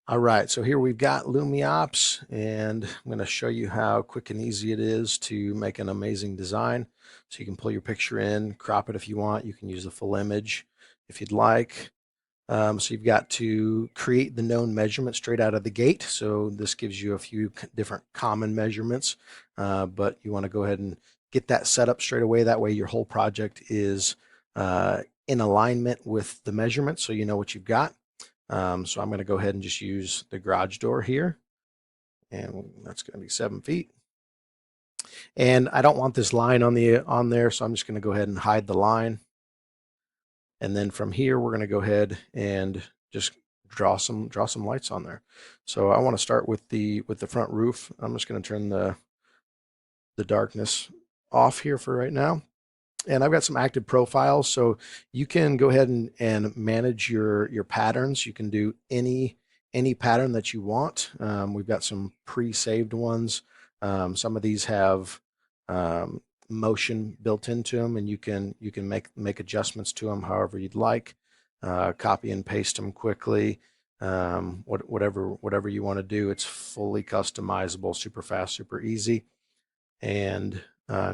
All right, so here we've got LumiOps, and I'm going to show you how quick and easy it is to make an amazing design. So you can pull your picture in, crop it if you want. You can use the full image if you'd like. So you've got to create the known measurement straight out of the gate. So this gives you a few different common measurements, but you want to go ahead and get that set up straight away. That way your whole project is in alignment with the measurements, so you know what you've got. So I'm going to go ahead and just use the garage door here, and that's going to be 7 feet. And I don't want this line on there, so I'm just going to go ahead and hide the line. And then from here, we're going to go ahead and just draw some lights on there. So I want to start with the front roof. I'm just going to turn the darkness off here for right now. And I've got some active profiles, so you can go ahead and manage your patterns. You can do any pattern that you want. We've got some pre-saved ones. Some of these have motion built into them, and you can make adjustments to them however you'd like. Copy and paste them quickly. Whatever you want to do, it's fully customizable, super fast, super easy. And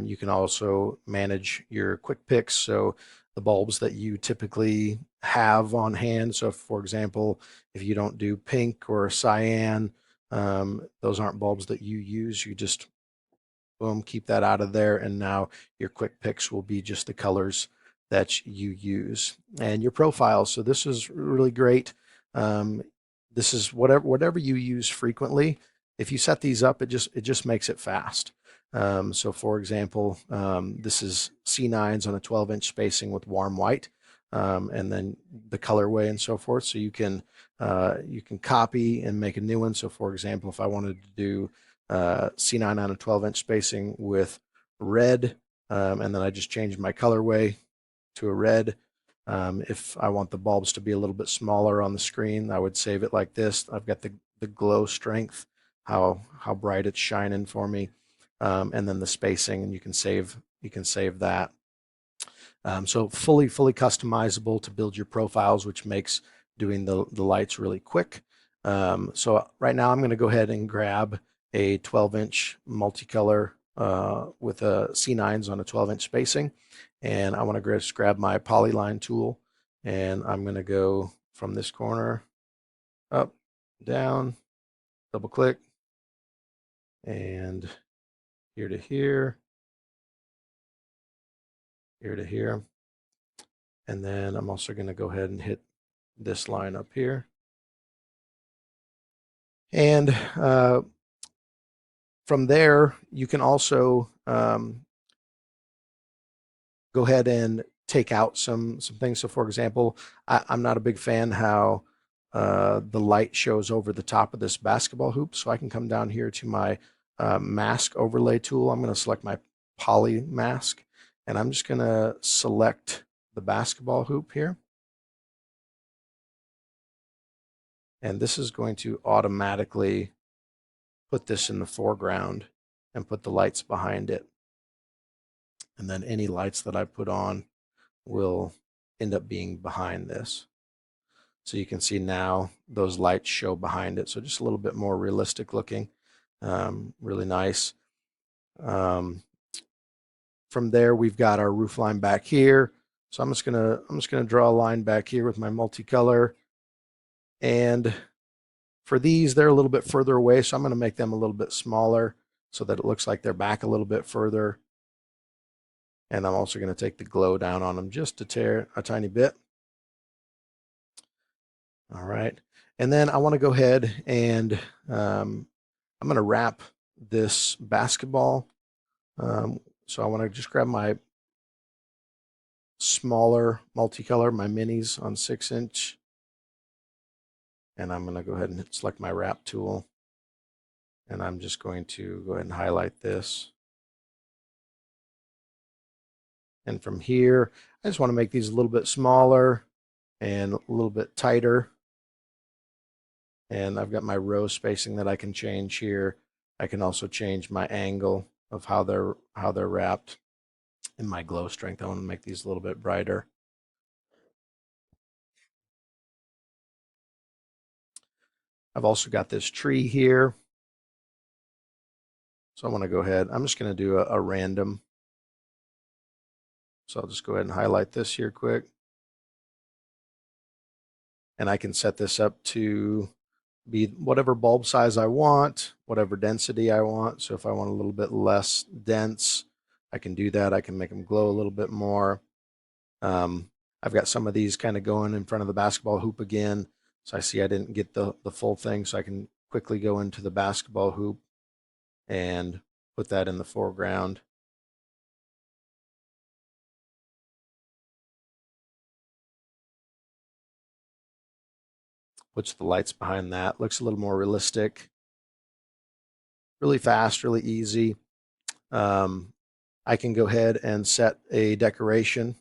you can also manage your quick picks, so the bulbs that you typically have on hand. So, for example, if you don't do pink or cyan, those aren't bulbs that you use. You just boom, keep that out of there, and now your quick picks will be just the colors that you use. And your profiles. So this is really great. This is whatever you use frequently. If you set these up, it just makes it fast. So for example, this is C9s on a 12-inch spacing with warm white, and then the colorway and so forth. So you can copy and make a new one. So for example, if I wanted to do C9 on a 12-inch spacing with red, and then I just changed my colorway to a red. If I want the bulbs to be a little bit smaller on the screen, I would save it like this. I've got the glow strength, how bright it's shining for me, and then the spacing, and you can save that. So fully customizable to build your profiles, which makes doing the lights really quick. So right now I'm going to go ahead and grab a 12-inch multicolor with a C9s on a 12-inch spacing, and I want to just grab my polyline tool, and I'm going to go from this corner up, down, double click, and here to here, here to here. And then I'm also going to go ahead and hit this line up here. And from there, you can also go ahead and take out some things. So for example, I'm not a big fan how the light shows over the top of this basketball hoop. So I can come down here to my mask overlay tool. I'm going to select my poly mask, and I'm just going to select the basketball hoop here. And this is going to automatically put this in the foreground and put the lights behind it. And then any lights that I put on will end up being behind this. So you can see now those lights show behind it. So just a little bit more realistic looking, really nice. From there, we've got our roof line back here. So I'm just gonna draw a line back here with my multicolor. And for these, they're a little bit further away, so I'm going to make them a little bit smaller so that it looks like they're back a little bit further. And I'm also going to take the glow down on them just a tiny bit. All right. And then I want to go ahead and I'm going to wrap this basketball. So I want to just grab my smaller multicolor, my minis on 6-inch. And I'm going to go ahead and select my wrap tool. And I'm just going to go ahead and highlight this. And from here, I just want to make these a little bit smaller and a little bit tighter. And I've got my row spacing that I can change here. I can also change my angle of how they're wrapped. And my glow strength, I want to make these a little bit brighter. I've also got this tree here. So I want to go ahead. I'm just going to do a random. So I'll just go ahead and highlight this here quick. And I can set this up to be whatever bulb size I want, whatever density I want. So if I want a little bit less dense, I can do that. I can make them glow a little bit more. I've got some of these kind of going in front of the basketball hoop again. So I see I didn't get the full thing, so I can quickly go into the basketball hoop and put that in the foreground. Puts the lights behind that. Looks a little more realistic. Really fast, really easy. I can go ahead and set a decoration.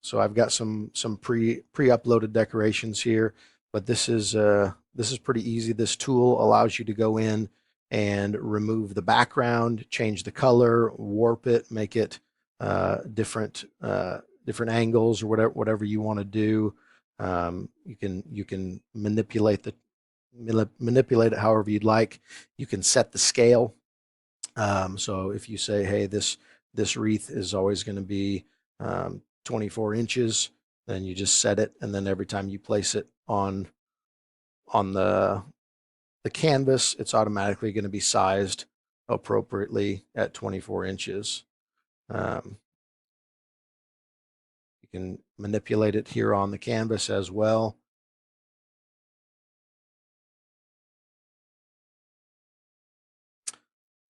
So I've got some pre-uploaded decorations here, but this is pretty easy. This tool allows you to go in and remove the background, change the color, warp it, make it different angles or whatever you want to do. You can manipulate it however you'd like. You can set the scale. So if you say, hey, this wreath is always going to be 24 inches, then you just set it, and then every time you place it on the canvas, it's automatically going to be sized appropriately at 24 inches. Um, you can manipulate it here on the canvas as well.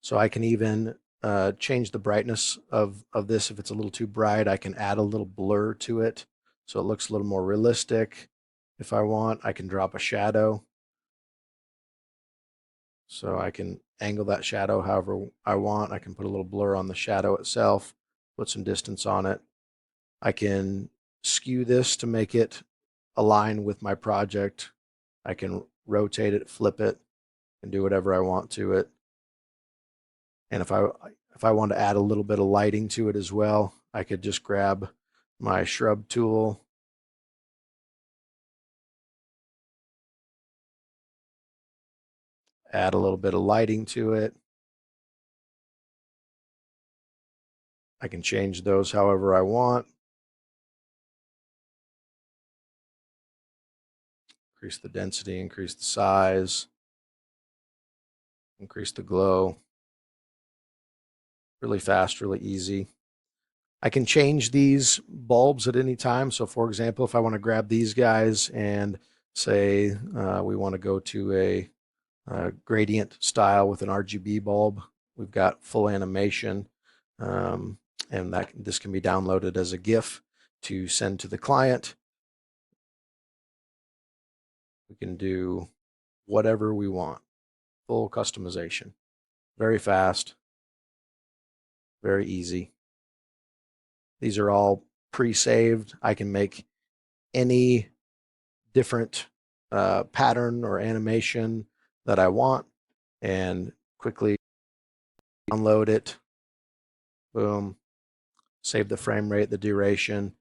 So I can even change the brightness of this. If it's a little too bright, I can add a little blur to it so it looks a little more realistic. If I want, I can drop a shadow. So I can angle that shadow however I want. I can put a little blur on the shadow itself, put some distance on it. I can skew this to make it align with my project. I can rotate it, flip it, and do whatever I want to it. And if I want to add a little bit of lighting to it as well, I could just grab my shrub tool, add a little bit of lighting to it. I can change those however I want. Increase the density, increase the size, increase the glow. Really fast, really easy. I can change these bulbs at any time. So for example, if I want to grab these guys and say we want to go to a gradient style with an RGB bulb, we've got full animation, and this can be downloaded as a GIF to send to the client. We can do whatever we want, full customization, very fast, very easy. These are all pre-saved. I can make any different pattern or animation that I want and quickly download it. Boom. Save the frame rate, the duration.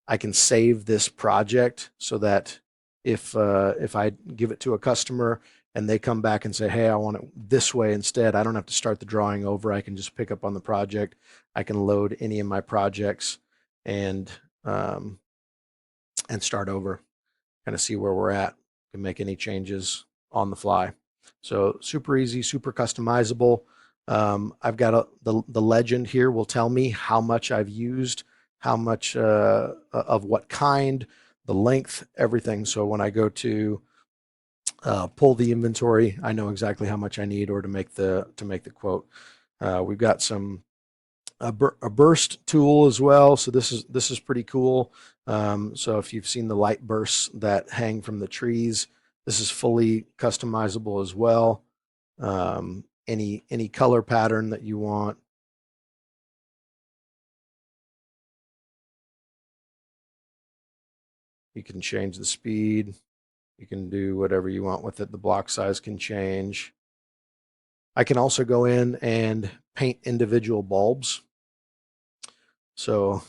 I can save this project so that if I give it to a customer and they come back and say, hey, I want it this way instead, I don't have to start the drawing over. I can just pick up on the project. I can load any of my projects and um, and start over, kind of see where we're at, can make any changes on the fly. So super easy, super customizable. I've got the legend here will tell me how much I've used, how much of what kind, the length, everything. So when I go to pull the inventory, I know exactly how much I need or to make the quote. We've got a burst tool as well. So this is pretty cool. So if you've seen the light bursts that hang from the trees, this is fully customizable as well. Any color pattern that you want. You can change the speed. You can do whatever you want with it. The block size can change. I can also go in and paint individual bulbs. So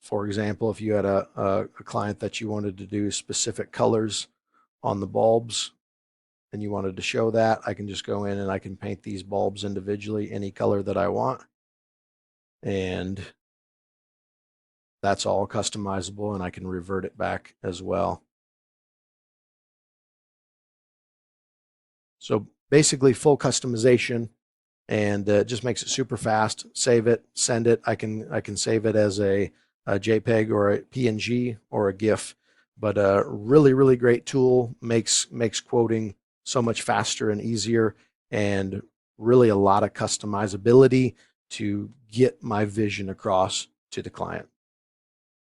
for example, if you had a client that you wanted to do specific colors on the bulbs and you wanted to show that, I can just go in and I can paint these bulbs individually, any color that I want. And that's all customizable, and I can revert it back as well. So basically full customization, and it just makes it super fast. Save it, send it. I can save it as a JPEG or a PNG or a GIF. But a really great tool, makes quoting so much faster and easier, and really a lot of customizability to get my vision across to the client.